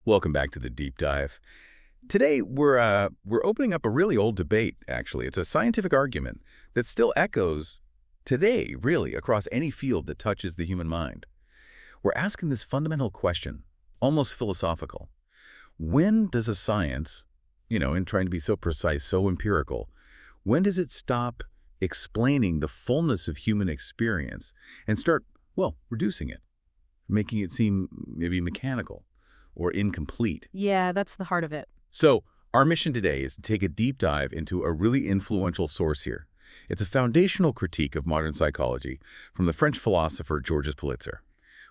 Welcome back to the deep dive. Today we're opening up a really old debate. Actually, it's a scientific argument that still echoes today, really, across any field that touches the human mind. We're asking this fundamental question, almost philosophical: when does a science, in trying to be so precise, so empirical, when does it stop explaining the fullness of human experience and start, well, reducing it, making it seem maybe mechanical or incomplete? Yeah, that's the heart of it. So our mission today is to take a deep dive into a really influential source here. It's a foundational critique of modern psychology from the French philosopher Georges Politzer.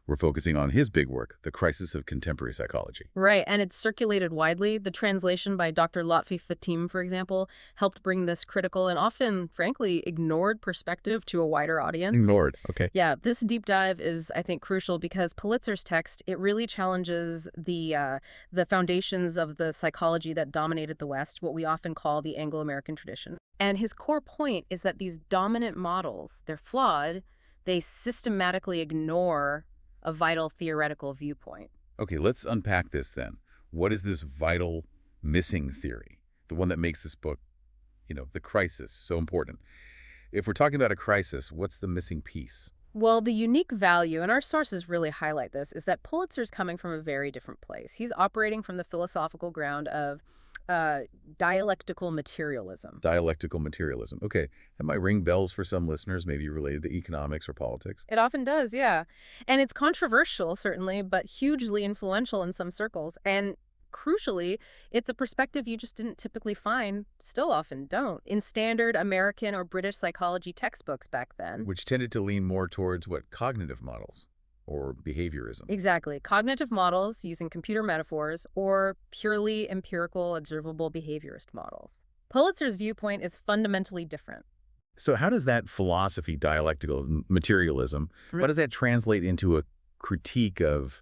We're focusing on his big work, The Crisis of Contemporary Psychology. Right, and it's circulated widely. The translation by Dr. Lotfi Fatim, for example, helped bring this critical and often, frankly, ignored perspective to a wider audience. Ignored, okay. Yeah, this deep dive is, I think, crucial because Politzer's text, it really challenges the foundations of the psychology that dominated the West, what we often call the Anglo-American tradition. And his core point is that these dominant models, they're flawed, they systematically ignore a vital theoretical viewpoint. Okay, let's unpack this then. What is this vital missing theory? The one that makes this book, The Crisis, so important. If we're talking about a crisis, what's the missing piece? Well, the unique value, and our sources really highlight this, is that Pulitzer's coming from a very different place. He's operating from the philosophical ground of dialectical materialism. Dialectical materialism. Okay, that might ring bells for some listeners, maybe related to economics or politics. It often does, yeah. And it's controversial, certainly, but hugely influential in some circles. And crucially, it's a perspective you just didn't typically find, still often don't, in standard American or British psychology textbooks back then. Which tended to lean more towards, cognitive models or behaviorism. Exactly. Cognitive models using computer metaphors or purely empirical, observable behaviorist models. Pulitzer's viewpoint is fundamentally different. So how does that philosophy, dialectical materialism, how does that translate into a critique of,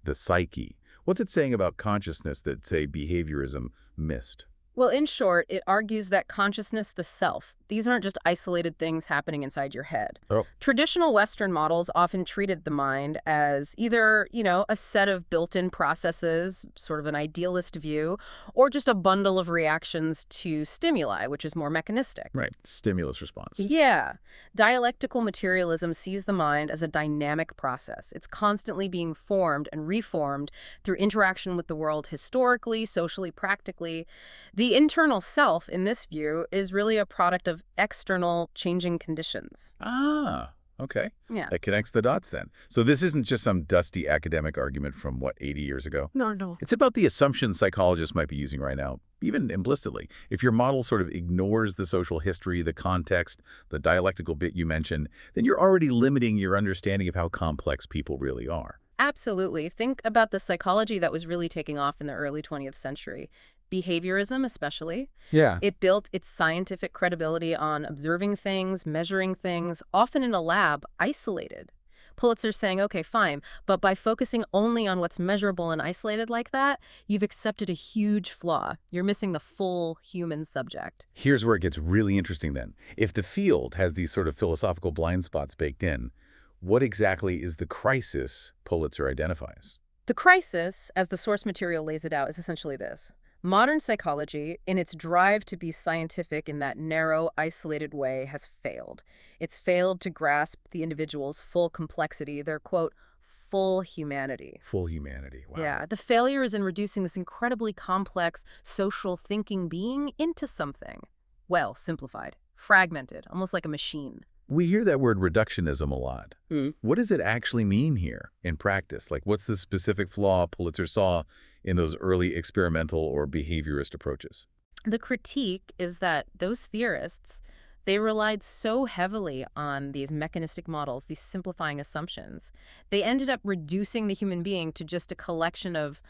the psyche? What's it saying about consciousness that, say, behaviorism missed? Well, in short, it argues that consciousness, the self, these aren't just isolated things happening inside your head. Oh. Traditional Western models often treated the mind as either, a set of built-in processes, sort of an idealist view, or just a bundle of reactions to stimuli, which is more mechanistic. Right. Stimulus response. Yeah. Dialectical materialism sees the mind as a dynamic process. It's constantly being formed and reformed through interaction with the world historically, socially, practically. The internal self, in this view, is really a product of external changing conditions. Ah, okay. Yeah. That connects the dots then. So this isn't just some dusty academic argument from, 80 years ago? No. It's about the assumptions psychologists might be using right now, even implicitly. If your model sort of ignores the social history, the context, the dialectical bit you mentioned, then you're already limiting your understanding of how complex people really are. Absolutely. Think about the psychology that was really taking off in the early 20th century. Behaviorism, especially. Yeah. It built its scientific credibility on observing things, measuring things, often in a lab, isolated. Pulitzer's saying, okay, fine, but by focusing only on what's measurable and isolated like that, you've accepted a huge flaw. You're missing the full human subject. Here's where it gets really interesting then. If the field has these sort of philosophical blind spots baked in, what exactly is the crisis Politzer identifies? The crisis, as the source material lays it out, is essentially this. Modern psychology, in its drive to be scientific in that narrow, isolated way, has failed. It's failed to grasp the individual's full complexity, their, quote, full humanity. Full humanity, wow. Yeah, the failure is in reducing this incredibly complex social thinking being into something, well, simplified, fragmented, almost like a machine. We hear that word reductionism a lot. What does it actually mean here in practice? What's the specific flaw Politzer saw in those early experimental or behaviorist approaches? The critique is that those theorists, they relied so heavily on these mechanistic models, these simplifying assumptions. They ended up reducing the human being to just a collection of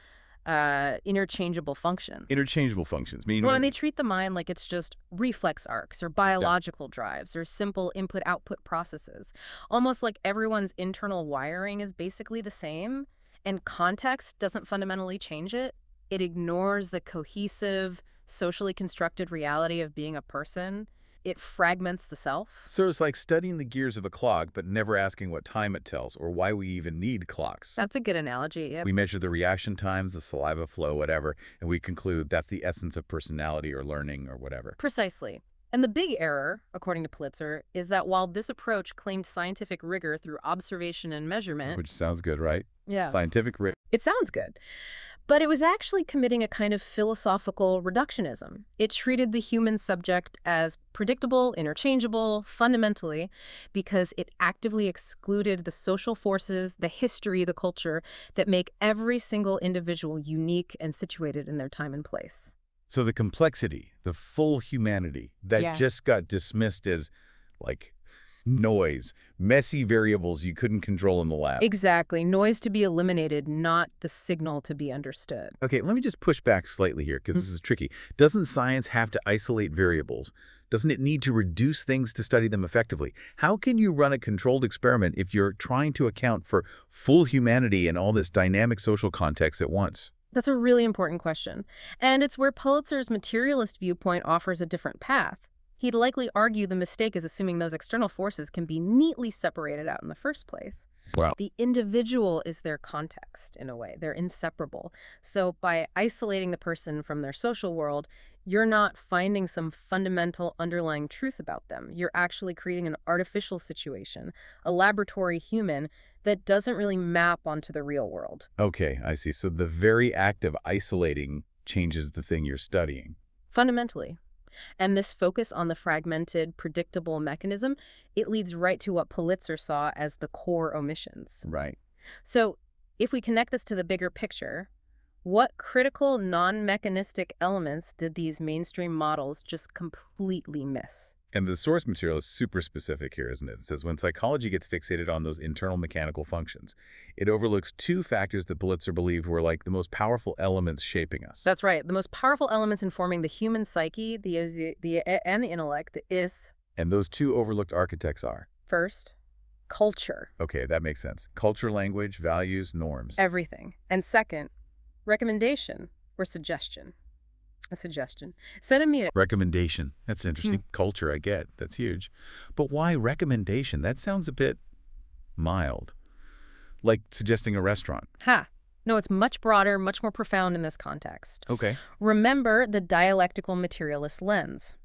interchangeable functions. Interchangeable functions, meaning? Well, and they treat the mind like it's just reflex arcs or biological drives or simple input-output processes. Almost like everyone's internal wiring is basically the same, and context doesn't fundamentally change it. It ignores the cohesive, socially constructed reality of being a person. It fragments the self. So it's like studying the gears of a clock, but never asking what time it tells or why we even need clocks. That's a good analogy, yep. We measure the reaction times, the saliva flow, whatever, and we conclude that's the essence of personality or learning or whatever. Precisely. And the big error, according to Politzer, is that while this approach claimed scientific rigor through observation and measurement— Which sounds good, right? yeah, Scientific rigor. it sounds good. But it was actually committing a kind of philosophical reductionism. It treated the human subject as predictable, interchangeable, fundamentally, because it actively excluded the social forces, the history, the culture that make every single individual unique and situated in their time and place. So the complexity, the full humanity, that Yeah. just got dismissed as, like, noise, messy variables you couldn't control in the lab. Exactly. Noise to be eliminated, not the signal to be understood. Okay, let me just push back slightly here, because this is tricky. Doesn't science have to isolate variables? Doesn't it need to reduce things to study them effectively? How can you run a controlled experiment if you're trying to account for full humanity and all this dynamic social context at once? That's a really important question. And it's where Pulitzer's materialist viewpoint offers a different path. He'd likely argue the mistake is assuming those external forces can be neatly separated out in the first place. Wow. The individual is their context, in a way. They're inseparable. So by isolating the person from their social world, you're not finding some fundamental underlying truth about them. You're actually creating an artificial situation, a laboratory human that doesn't really map onto the real world. Okay, I see. So the very act of isolating changes the thing you're studying. Fundamentally. And this focus on the fragmented, predictable mechanism, it leads right to what Politzer saw as the core omissions. Right. So if we connect this to the bigger picture, what critical non-mechanistic elements did these mainstream models just completely miss? And the source material is super specific here, isn't it? It says when psychology gets fixated on those internal mechanical functions, it overlooks two factors that Politzer believed were like the most powerful elements shaping us. That's right. The most powerful elements informing the human psyche, and the intellect, the is, And those two overlooked architects are? first, culture, Okay, that makes sense. Culture, language, values, norms. everything. And second, recommendation or suggestion. A suggestion. Send me a— Recommendation. That's interesting. Culture, I get. That's huge. But why recommendation? That sounds a bit mild. Like suggesting a restaurant. Ha! No, it's much broader, much more profound in this context. Okay. Remember the dialectical materialist lens.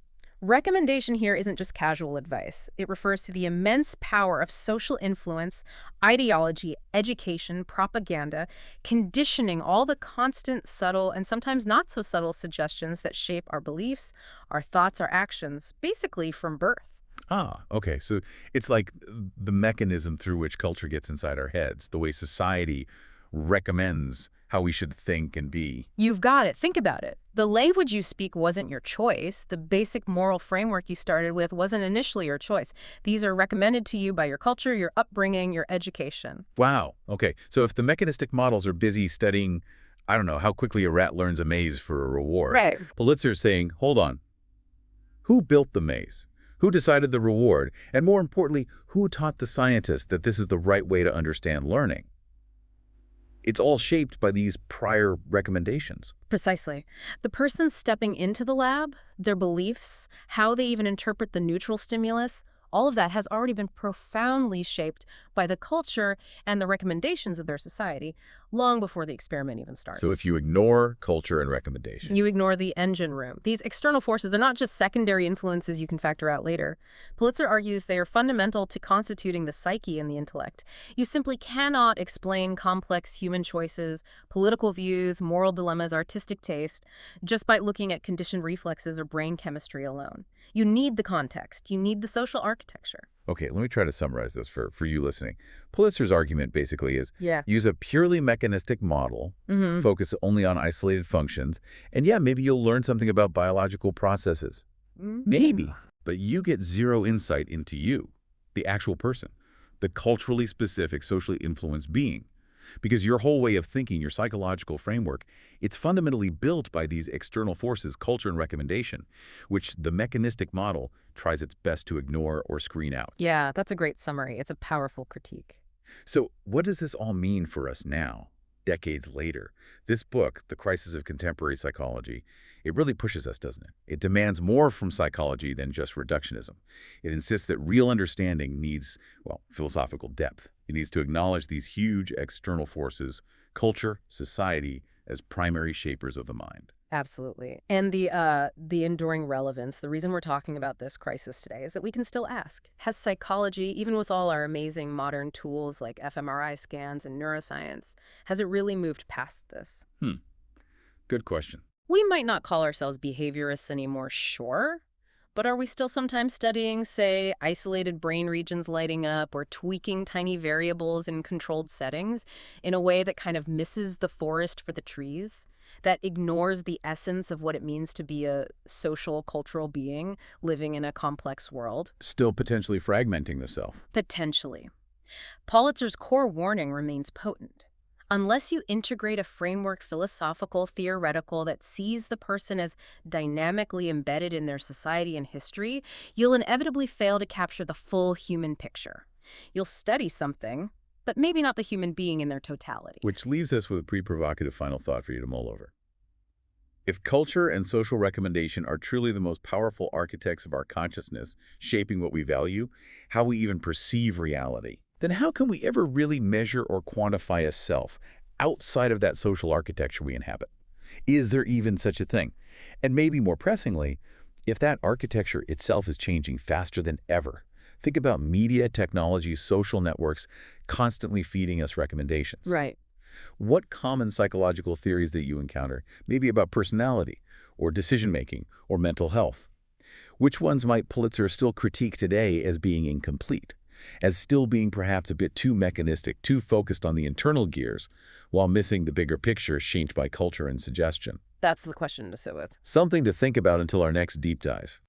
Recommendation here isn't just casual advice. It refers to the immense power of social influence, ideology, education, propaganda, conditioning, all the constant, subtle, and sometimes not so subtle suggestions that shape our beliefs, our thoughts, our actions, basically from birth. Ah, okay. So it's like the mechanism through which culture gets inside our heads, the way society recommends how we should think and be. You've got it. Think about it. The language you speak wasn't your choice. The basic moral framework you started with wasn't initially your choice. These are recommended to you by your culture, your upbringing, your education. Wow. Okay. So if the mechanistic models are busy studying, I don't know, how quickly a rat learns a maze for a reward. Right. Pulitzer's saying, hold on. Who built the maze? Who decided the reward? And more importantly, who taught the scientists that this is the right way to understand learning? It's all shaped by these prior recommendations. Precisely. The person stepping into the lab, their beliefs, how they even interpret the neutral stimulus, all of that has already been profoundly shaped by the culture and the recommendations of their society long before the experiment even starts. So if you ignore culture and recommendation. You ignore the engine room. These external forces, they're not just secondary influences you can factor out later. Politzer argues they are fundamental to constituting the psyche and the intellect. You simply cannot explain complex human choices, political views, moral dilemmas, artistic taste, just by looking at conditioned reflexes or brain chemistry alone. You need the context. You need the social architecture. Okay, let me try to summarize this for you listening. Pulitzer's argument basically is Yeah. use a purely mechanistic model, focus only on isolated functions, and yeah, maybe you'll learn something about biological processes. Maybe. But you get zero insight into you, the actual person, the culturally specific, socially influenced being. Because your whole way of thinking, your psychological framework, it's fundamentally built by these external forces, culture and recommendation, which the mechanistic model tries its best to ignore or screen out. Yeah, that's a great summary. It's a powerful critique. So what does this all mean for us now? decades later. This book, The Crisis of Contemporary Psychology, it really pushes us, doesn't it? It demands more from psychology than just reductionism. It insists that real understanding needs, well, philosophical depth. It needs to acknowledge these huge external forces, culture, society, as primary shapers of the mind. Absolutely. And the enduring relevance, the reason we're talking about this crisis today is that we can still ask, has psychology, even with all our amazing modern tools like fMRI scans and neuroscience, has it really moved past this? Good question. We might not call ourselves behaviorists anymore, sure, but are we still sometimes studying, say, isolated brain regions lighting up or tweaking tiny variables in controlled settings in a way that kind of misses the forest for the trees, that ignores the essence of what it means to be a social, cultural being living in a complex world? Still potentially fragmenting the self. Potentially. Politzer's core warning remains potent. Unless you integrate a framework, philosophical, theoretical, that sees the person as dynamically embedded in their society and history, you'll inevitably fail to capture the full human picture. You'll study something, but maybe not the human being in their totality. Which leaves us with a pretty provocative final thought for you to mull over. If culture and social recommendation are truly the most powerful architects of our consciousness, shaping what we value, how we even perceive reality, then how can we ever really measure or quantify a self outside of that social architecture we inhabit? Is there even such a thing? And maybe more pressingly, if that architecture itself is changing faster than ever, think about media, technology, social networks constantly feeding us recommendations. Right. What common psychological theories that you encounter, maybe about personality or decision-making or mental health? Which ones might Politzer still critique today as being incomplete, as still being perhaps a bit too mechanistic, too focused on the internal gears, while missing the bigger picture shaped by culture and suggestion? That's the question to sit with. Something to think about until our next deep dive.